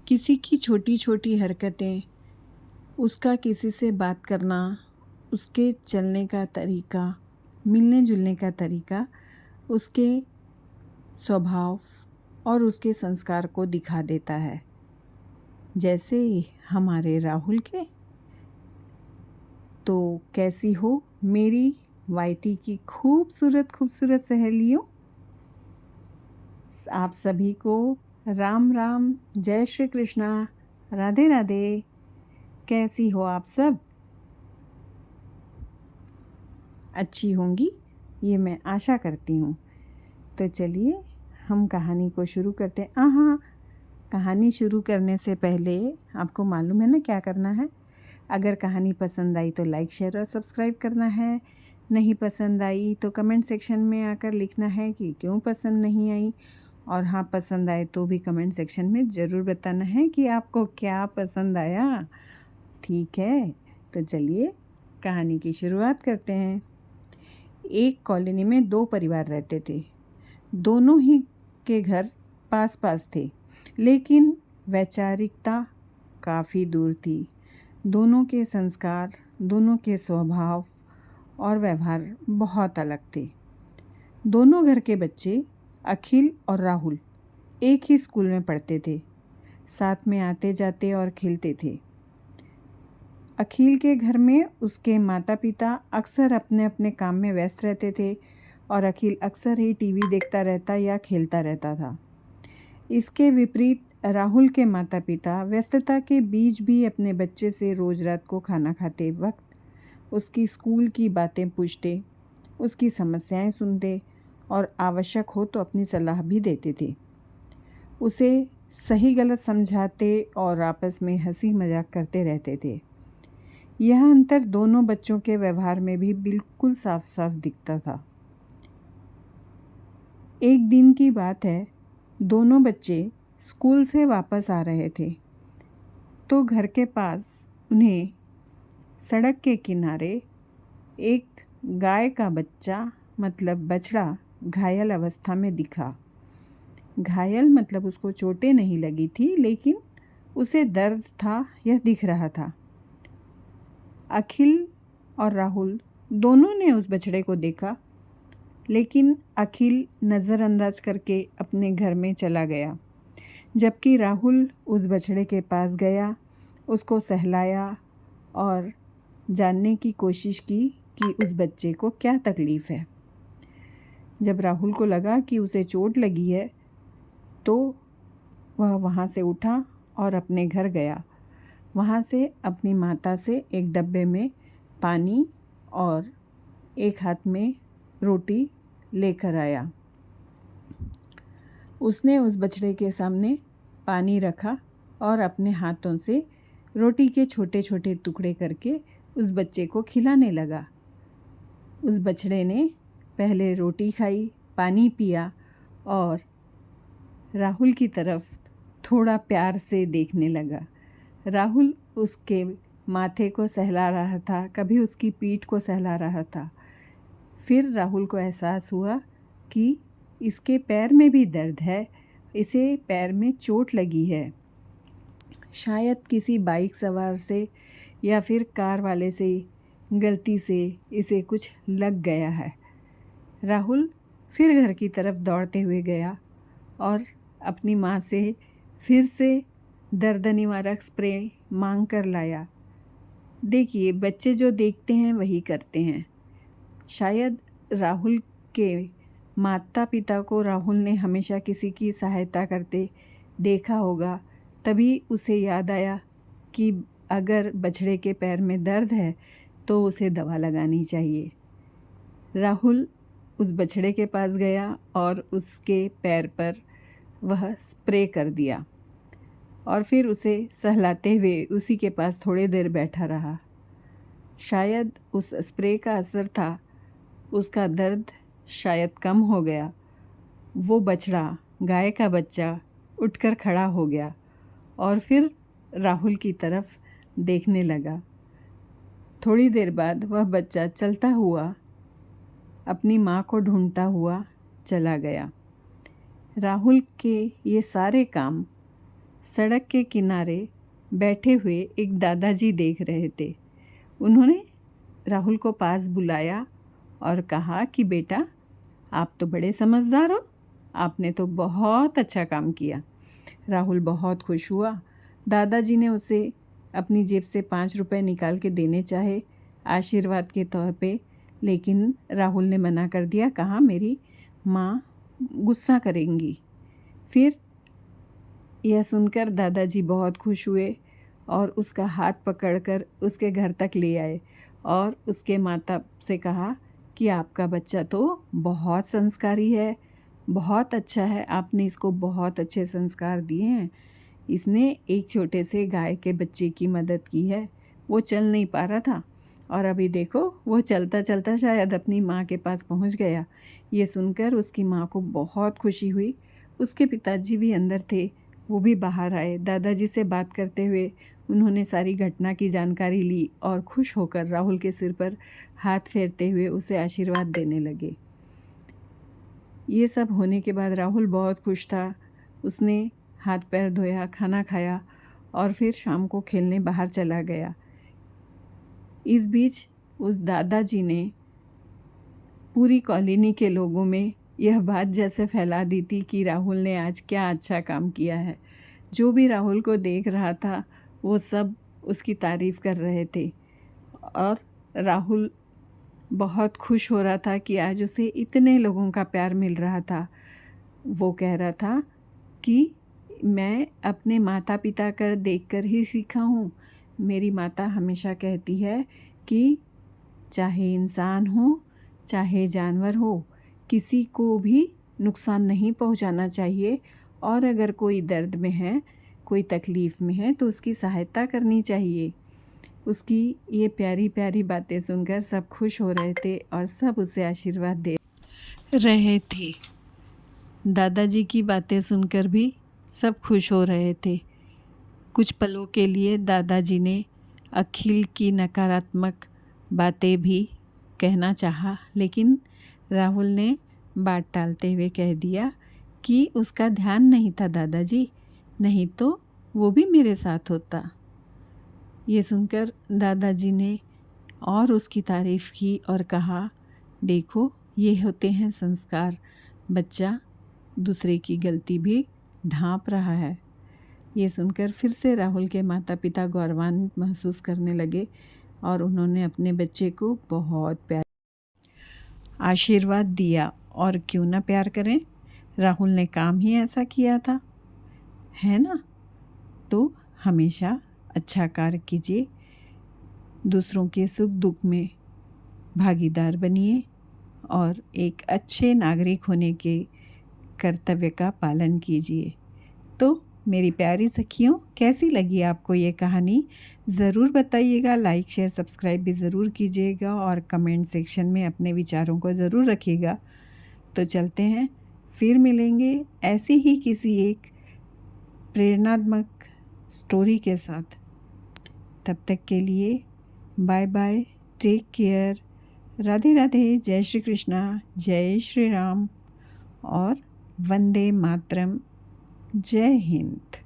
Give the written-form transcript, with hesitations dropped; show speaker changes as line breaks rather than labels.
किसी की छोटी छोटी हरकतें, उसका किसी से बात करना, उसके चलने का तरीका, मिलने जुलने का तरीका, उसके स्वभाव और उसके संस्कार को दिखा देता है। जैसे हमारे राहुल के। तो कैसी हो मेरी वाईटी की खूबसूरत खूबसूरत सहेलियों, आप सभी को राम राम, जय श्री कृष्णा, राधे राधे। कैसी हो आप सब? अच्छी होंगी, ये मैं आशा करती हूँ। तो चलिए हम कहानी को शुरू करते हैं। हाँ, कहानी शुरू करने से पहले आपको मालूम है ना क्या करना है। अगर कहानी पसंद आई तो लाइक, शेयर और सब्सक्राइब करना है। नहीं पसंद आई तो कमेंट सेक्शन में आकर लिखना है कि क्यों पसंद नहीं आई। और हाँ, पसंद आए तो भी कमेंट सेक्शन में ज़रूर बताना है कि आपको क्या पसंद आया। ठीक है, तो चलिए कहानी की शुरुआत करते हैं। एक कॉलोनी में दो परिवार रहते थे। दोनों ही के घर पास पास थे, लेकिन वैचारिकता काफ़ी दूर थी। दोनों के संस्कार, दोनों के स्वभाव और व्यवहार बहुत अलग थे। दोनों घर के बच्चे, अखिल और राहुल, एक ही स्कूल में पढ़ते थे। साथ में आते जाते और खेलते थे। अखिल के घर में उसके माता पिता अक्सर अपने अपने काम में व्यस्त रहते थे और अखिल अक्सर ही टीवी देखता रहता या खेलता रहता था। इसके विपरीत राहुल के माता पिता व्यस्तता के बीच भी अपने बच्चे से रोज रात को खाना खाते वक्त उसकी स्कूल की बातें पूछते, उसकी समस्याएं सुनते और आवश्यक हो तो अपनी सलाह भी देते थे। उसे सही गलत समझाते और आपस में हंसी मजाक करते रहते थे। यह अंतर दोनों बच्चों के व्यवहार में भी बिल्कुल साफ साफ दिखता था। एक दिन की बात है, दोनों बच्चे स्कूल से वापस आ रहे थे तो घर के पास उन्हें सड़क के किनारे एक गाय का बच्चा, मतलब बछड़ा, घायल अवस्था में दिखा। घायल मतलब उसको चोटें नहीं लगी थी, लेकिन उसे दर्द था, यह दिख रहा था। अखिल और राहुल दोनों ने उस बछड़े को देखा, लेकिन अखिल नज़रअंदाज करके अपने घर में चला गया, जबकि राहुल उस बछड़े के पास गया, उसको सहलाया और जानने की कोशिश की कि उस बच्चे को क्या तकलीफ़ है। जब राहुल को लगा कि उसे चोट लगी है तो वह वहाँ से उठा और अपने घर गया। वहाँ से अपनी माता से एक डब्बे में पानी और एक हाथ में रोटी लेकर आया। उसने उस बछड़े के सामने पानी रखा और अपने हाथों से रोटी के छोटे छोटे टुकड़े करके उस बच्चे को खिलाने लगा। उस बछड़े ने पहले रोटी खाई, पानी पिया और राहुल की तरफ थोड़ा प्यार से देखने लगा। राहुल उसके माथे को सहला रहा था, कभी उसकी पीठ को सहला रहा था। फिर राहुल को एहसास हुआ कि इसके पैर में भी दर्द है, इसे पैर में चोट लगी है। शायद किसी बाइक सवार से या फिर कार वाले से गलती से इसे कुछ लग गया है। राहुल फिर घर की तरफ दौड़ते हुए गया और अपनी माँ से फिर से दर्द निवारक स्प्रे मांग कर लाया। देखिए, बच्चे जो देखते हैं वही करते हैं। शायद राहुल के माता पिता को राहुल ने हमेशा किसी की सहायता करते देखा होगा, तभी उसे याद आया कि अगर बछड़े के पैर में दर्द है तो उसे दवा लगानी चाहिए। राहुल उस बछड़े के पास गया और उसके पैर पर वह स्प्रे कर दिया और फिर उसे सहलाते हुए उसी के पास थोड़ी देर बैठा रहा। शायद उस स्प्रे का असर था, उसका दर्द शायद कम हो गया। वो बछड़ा, गाय का बच्चा, उठकर खड़ा हो गया और फिर राहुल की तरफ देखने लगा। थोड़ी देर बाद वह बच्चा चलता हुआ अपनी माँ को ढूंढता हुआ चला गया। राहुल के ये सारे काम सड़क के किनारे बैठे हुए एक दादाजी देख रहे थे। उन्होंने राहुल को पास बुलाया और कहा कि बेटा, आप तो बड़े समझदार हो, आपने तो बहुत अच्छा काम किया। राहुल बहुत खुश हुआ। दादाजी ने उसे अपनी जेब से 5 रुपए निकाल के देने चाहे आशीर्वाद के तौर पे, लेकिन राहुल ने मना कर दिया। कहा, मेरी माँ गुस्सा करेंगी। फिर यह सुनकर दादाजी बहुत खुश हुए और उसका हाथ पकड़कर उसके घर तक ले आए और उसके माता से कहा कि आपका बच्चा तो बहुत संस्कारी है, बहुत अच्छा है, आपने इसको बहुत अच्छे संस्कार दिए हैं। इसने एक छोटे से गाय के बच्चे की मदद की है। वो चल नहीं पा रहा था और अभी देखो वो चलता चलता शायद अपनी माँ के पास पहुँच गया। ये सुनकर उसकी माँ को बहुत खुशी हुई। उसके पिताजी भी अंदर थे, वो भी बाहर आए। दादाजी से बात करते हुए उन्होंने सारी घटना की जानकारी ली और खुश होकर राहुल के सिर पर हाथ फेरते हुए उसे आशीर्वाद देने लगे। ये सब होने के बाद राहुल बहुत खुश था। उसने हाथ पैर धोया, खाना खाया और फिर शाम को खेलने बाहर चला गया। इस बीच उस दादाजी ने पूरी कॉलोनी के लोगों में यह बात जैसे फैला दी थी कि राहुल ने आज क्या अच्छा काम किया है। जो भी राहुल को देख रहा था वो सब उसकी तारीफ़ कर रहे थे और राहुल बहुत खुश हो रहा था कि आज उसे इतने लोगों का प्यार मिल रहा था। वो कह रहा था कि मैं अपने माता पिता का देखकर ही सीखा हूँ। मेरी माता हमेशा कहती है कि चाहे इंसान हो चाहे जानवर हो, किसी को भी नुकसान नहीं पहुँचाना चाहिए और अगर कोई दर्द में है, कोई तकलीफ़ में है तो उसकी सहायता करनी चाहिए। उसकी ये प्यारी प्यारी बातें सुनकर सब खुश हो रहे थे और सब उसे आशीर्वाद दे रहे थे। दादाजी की बातें सुनकर भी सब खुश हो रहे थे। कुछ पलों के लिए दादाजी ने अखिल की नकारात्मक बातें भी कहना चाहा, लेकिन राहुल ने बात टालते हुए कह दिया कि उसका ध्यान नहीं था दादाजी, नहीं तो वो भी मेरे साथ होता। ये सुनकर दादाजी ने और उसकी तारीफ़ की और कहा, देखो ये होते हैं संस्कार, बच्चा दूसरे की गलती भी ढांप रहा है। ये सुनकर फिर से राहुल के माता पिता गौरवान्वित महसूस करने लगे और उन्होंने अपने बच्चे को बहुत प्यार आशीर्वाद दिया। और क्यों ना प्यार करें, राहुल ने काम ही ऐसा किया था, है ना? तो हमेशा अच्छा कार्य कीजिए, दूसरों के सुख दुख में भागीदार बनिए और एक अच्छे नागरिक होने के कर्तव्य का पालन कीजिए। तो मेरी प्यारी सखियों, कैसी लगी आपको ये कहानी? ज़रूर बताइएगा। लाइक शेयर सब्सक्राइब भी ज़रूर कीजिएगा और कमेंट सेक्शन में अपने विचारों को ज़रूर रखिएगा। तो चलते हैं, फिर मिलेंगे ऐसी ही किसी एक प्रेरणात्मक स्टोरी के साथ। तब तक के लिए bye bye, take care, Radhe Radhe, जय श्री कृष्णा, जय श्री राम और वंदे मातरम, जय हिंद।